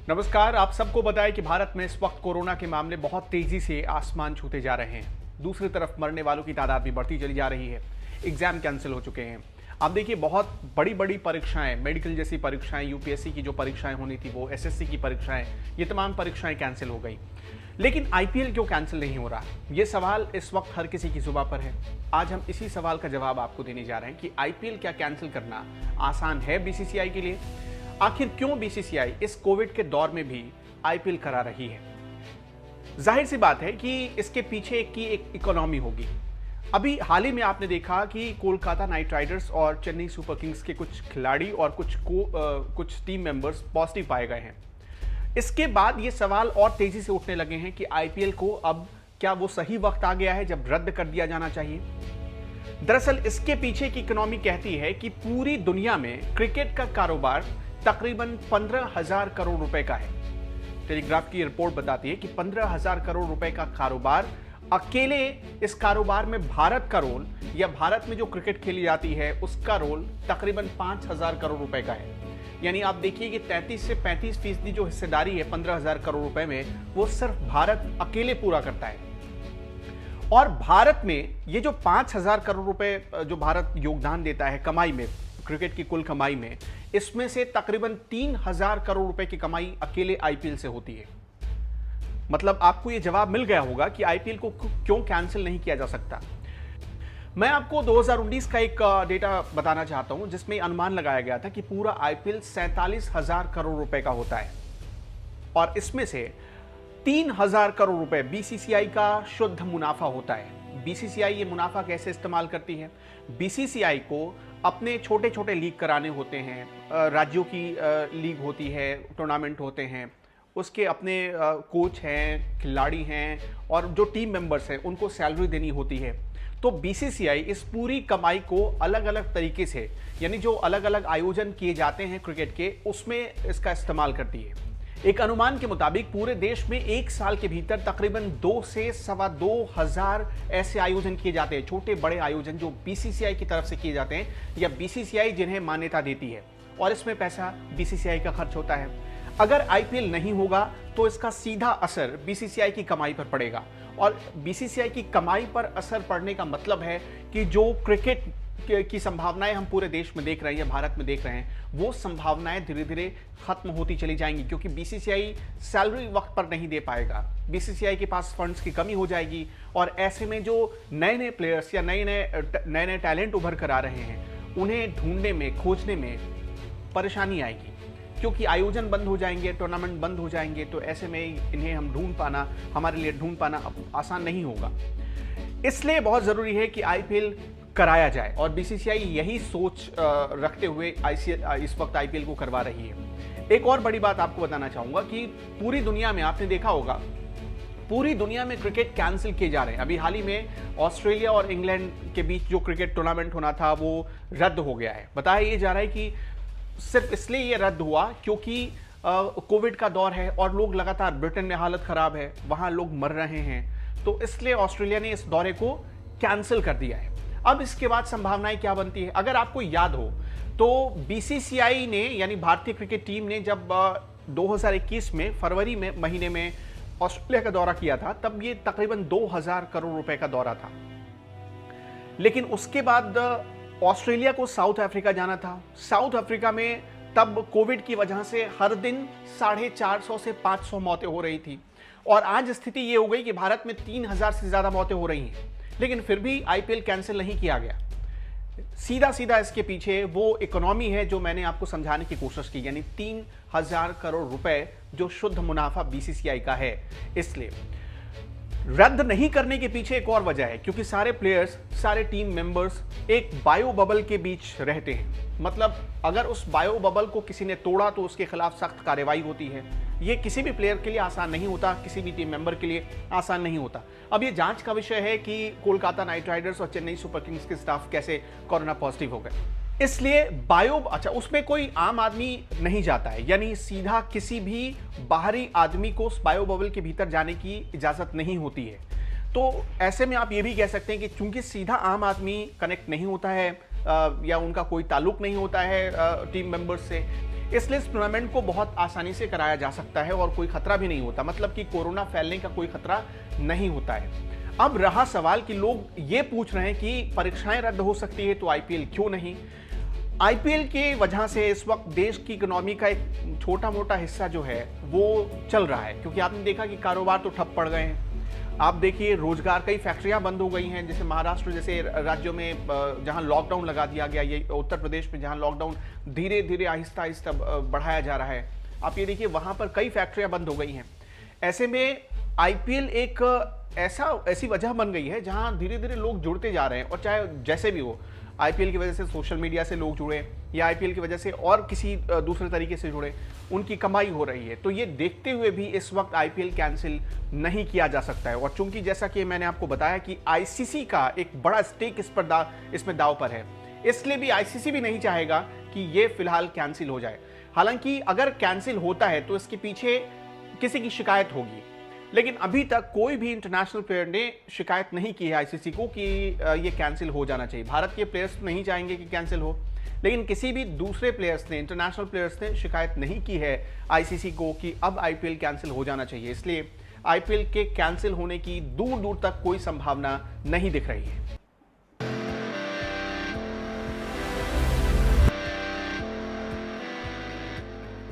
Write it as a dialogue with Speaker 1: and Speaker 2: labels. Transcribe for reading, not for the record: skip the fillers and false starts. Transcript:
Speaker 1: नमस्कार। आप सबको बताएं कि भारत में इस वक्त कोरोना के मामले बहुत तेजी से आसमान छूते जा रहे हैं। दूसरी तरफ मरने वालों की तादाद भी बढ़ती चली जा रही है। एग्जाम कैंसिल हो चुके हैं। आप देखिए, बहुत बड़ी बड़ी परीक्षाएं, मेडिकल जैसी परीक्षाएं, यूपीएससी की जो परीक्षाएं होनी थी वो, एसएससी की परीक्षाएं, ये तमाम परीक्षाएं कैंसिल हो गई। लेकिन आईपीएल क्यों कैंसिल नहीं हो रहा, ये सवाल इस वक्त हर किसी की जुबान पर है। आज हम इसी सवाल का जवाब आपको देने जा रहे हैं कि आईपीएल क्या कैंसिल करना आसान है बीसीसीआई के लिए। आखिर क्यों बीसीसीआई इस कोविड के दौर में भी आईपीएल करा रही है। जाहिर सी बात है कि इसके पीछे की एक इकोनॉमी होगी। अभी हाल ही में आपने देखा कि कोलकाता नाइट राइडर्स और चेन्नई सुपर किंग्स के कुछ खिलाड़ी और कुछ टीम मेंबर्स पॉजिटिव पाए गए हैं। इसके बाद ये सवाल और तेजी से उठने लगे हैं कि आईपीएल को अब क्या वो सही वक्त आ गया है जब रद्द कर दिया जाना चाहिए। दरअसल इसके पीछे की इकोनॉमी कहती है कि पूरी दुनिया में क्रिकेट का कारोबार तकरीबन 15,000 करोड़ रुपए का है। टेलीग्राफ की रिपोर्ट बताती है कि 15,000 करोड़ रुपए का कारोबार, अकेले इस कारोबार में भारत का रोल, या भारत में जो क्रिकेट खेली जाती है उसका रोल तकरीबन 5,000 करोड़ रुपए का है। यानी आप देखिए कि 33 से 35% जो हिस्सेदारी है 15,000 करोड़ रुपए में, वो सिर्फ भारत अकेले पूरा करता है। और भारत में ये जो 5,000 करोड़ रुपए जो भारत योगदान देता है कमाई में, क्रिकेट की कुल कमाई में, इसमें से तकरीबन 3,000 करोड़ रुपए की कमाई अकेले आईपीएल से होती है। मतलब आपको यह जवाब मिल गया होगा कि आईपीएल को क्यों कैंसिल नहीं किया जा सकता। मैं आपको 2019 का एक डेटा बताना चाहता हूं जिसमें अनुमान लगाया गया था कि पूरा आईपीएल 47,000 करोड़ रुपए का होता है और इसमें से 3,000 करोड़ रुपए बीसीसीआई का शुद्ध मुनाफा होता है। बीसीसीआई ये मुनाफा कैसे इस्तेमाल करती है? बीसीसीआई को अपने छोटे छोटे लीग कराने होते हैं, राज्यों की लीग होती है, टूर्नामेंट होते हैं, उसके अपने कोच हैं, खिलाड़ी हैं और जो टीम मेंबर्स हैं उनको सैलरी देनी होती है। तो बीसीसीआई इस पूरी कमाई को अलग अलग तरीके से, यानी जो अलग अलग आयोजन किए जाते हैं क्रिकेट के, उसमें इसका इस्तेमाल करती है। एक अनुमान के मुताबिक पूरे देश में एक साल के भीतर तकरीबन 2 से 2,25,000 ऐसे आयोजन किए जाते हैं, छोटे बड़े आयोजन जो बीसीसीआई की तरफ से किए जाते हैं या बीसीसीआई जिन्हें मान्यता देती है, और इसमें पैसा बीसीसीआई का खर्च होता है। अगर आईपीएल नहीं होगा तो इसका सीधा असर बीसीसीआई की कमाई पर पड़ेगा, और बीसीसीआई की कमाई पर असर पड़ने का मतलब है कि जो क्रिकेट की संभावनाएं हम पूरे देश में देख रहे हैं या भारत में देख रहे हैं, वो संभावनाएं धीरे धीरे खत्म होती चली जाएंगी, क्योंकि बीसीसीआई सैलरी वक्त पर नहीं दे पाएगा, बीसीसीआई के पास फंड्स की कमी हो जाएगी, और ऐसे में जो नए नए प्लेयर्स या नए नए टैलेंट उभर कर आ रहे हैं उन्हें ढूंढने में, खोजने में परेशानी आएगी, क्योंकि आयोजन बंद हो जाएंगे, टूर्नामेंट बंद हो जाएंगे। तो ऐसे में इन्हें हम हमारे लिए ढूंढ पाना आसान नहीं होगा। इसलिए बहुत जरूरी है कि आईपीएल कराया जाए, और बीसीसीआई यही सोच रखते हुए इस वक्त आईपीएल को करवा रही है। एक और बड़ी बात आपको बताना चाहूंगा कि पूरी दुनिया में आपने देखा होगा, पूरी दुनिया में क्रिकेट कैंसिल किए जा रहे हैं। अभी हाल ही में ऑस्ट्रेलिया और इंग्लैंड के बीच जो क्रिकेट टूर्नामेंट होना था वो रद्द हो गया है। बताया ये जा रहा है कि सिर्फ इसलिए ये रद्द हुआ क्योंकि कोविड का दौर है और लोग लगातार, ब्रिटेन में हालत खराब है, वहां लोग मर रहे हैं, तो इसलिए ऑस्ट्रेलिया ने इस दौरे को कैंसिल कर दिया है। अब इसके बाद संभावनाएं क्या बनती है? अगर आपको याद हो तो बीसीसीआई ने, यानी भारतीय क्रिकेट टीम ने, जब 2021 में फरवरी में महीने में ऑस्ट्रेलिया का दौरा किया था, तब ये तकरीबन 2,000 करोड़ रुपए का दौरा था। लेकिन उसके बाद ऑस्ट्रेलिया को साउथ अफ्रीका जाना था। साउथ अफ्रीका में तब कोविड की वजह से हर दिन 450 से 500 मौतें हो रही थी, और आज स्थिति ये हो गई कि भारत में 3,000 से ज्यादा मौतें हो रही हैं, लेकिन फिर भी आईपीएल कैंसिल नहीं किया गया। सीधा सीधा इसके पीछे वो इकोनॉमी है जो मैंने आपको समझाने की कोशिश की, यानी 3,000 करोड़ रुपए जो शुद्ध मुनाफा बीसीसीआई का है। इसलिए रद्द नहीं करने के पीछे एक और वजह है, क्योंकि सारे प्लेयर्स, सारे टीम मेंबर्स एक बायो बबल के बीच रहते हैं। मतलब अगर उस बायो बबल को किसी ने तोड़ा तो उसके खिलाफ सख्त कार्रवाई होती है। ये किसी भी प्लेयर के लिए आसान नहीं होता, किसी भी टीम मेंबर के लिए आसान नहीं होता। अब ये जांच का विषय है कि कोलकाता नाइट राइडर्स और चेन्नई सुपर किंग्स के स्टाफ कैसे कोरोना पॉजिटिव हो गए। इसलिए उसमें कोई आम आदमी नहीं जाता है, यानी सीधा किसी भी बाहरी आदमी को उस बायो बबल के भीतर जाने की इजाजत नहीं होती है। तो ऐसे में आप ये भी कह सकते हैं कि चूंकि सीधा आम आदमी कनेक्ट नहीं होता है या उनका कोई ताल्लुक नहीं होता है टीम मेंबर्स से। इसलिए इस टूर्नामेंट को बहुत आसानी से कराया जा सकता है और कोई खतरा भी नहीं होता, मतलब कि कोरोना फैलने का कोई खतरा नहीं होता है। अब रहा सवाल कि लोग ये पूछ रहे हैं कि परीक्षाएं रद्द हो सकती है तो आईपीएल क्यों नहीं। आईपीएल की वजह से इस वक्त देश की इकोनॉमी का एक छोटा मोटा हिस्सा जो है वो चल रहा है, क्योंकि आपने देखा कि कारोबार तो ठप पड़ गए हैं। आप देखिए रोजगार, कई फैक्ट्रियां बंद हो गई हैं, जैसे महाराष्ट्र जैसे राज्यों में जहां लॉकडाउन लगा दिया गया, ये उत्तर प्रदेश में जहां लॉकडाउन धीरे धीरे आहिस्ता आहिस्ता बढ़ाया जा रहा है। आप ये देखिए वहां पर कई फैक्ट्रियां बंद हो गई हैं। ऐसे में आईपीएल एक ऐसी वजह बन गई है जहां धीरे धीरे लोग जुड़ते जा रहे हैं, और चाहे जैसे भी हो, आईपीएल की वजह से सोशल मीडिया से लोग जुड़े या आईपीएल की वजह से और किसी दूसरे तरीके से जुड़े, उनकी कमाई हो रही है। तो ये देखते हुए भी इस वक्त आईपीएल कैंसिल नहीं किया जा सकता है। और चूंकि जैसा कि मैंने आपको बताया कि आईसीसी का एक बड़ा स्टेक इसमें दाव पर है, इसलिए भी आईसीसी भी नहीं चाहेगा कि ये फिलहाल कैंसिल हो जाए। हालांकि अगर कैंसिल होता है तो इसके पीछे किसी की शिकायत होगी, लेकिन अभी तक कोई भी इंटरनेशनल प्लेयर ने शिकायत नहीं की है आईसीसी को कि ये कैंसिल हो जाना चाहिए। भारत के प्लेयर्स नहीं चाहेंगे कि कैंसिल हो, लेकिन किसी भी दूसरे प्लेयर्स ने, इंटरनेशनल प्लेयर्स ने शिकायत नहीं की है आईसीसी को कि अब आईपीएल कैंसिल हो जाना चाहिए। इसलिए आईपीएल के कैंसिल होने की दूर दूर तक कोई संभावना नहीं दिख रही है।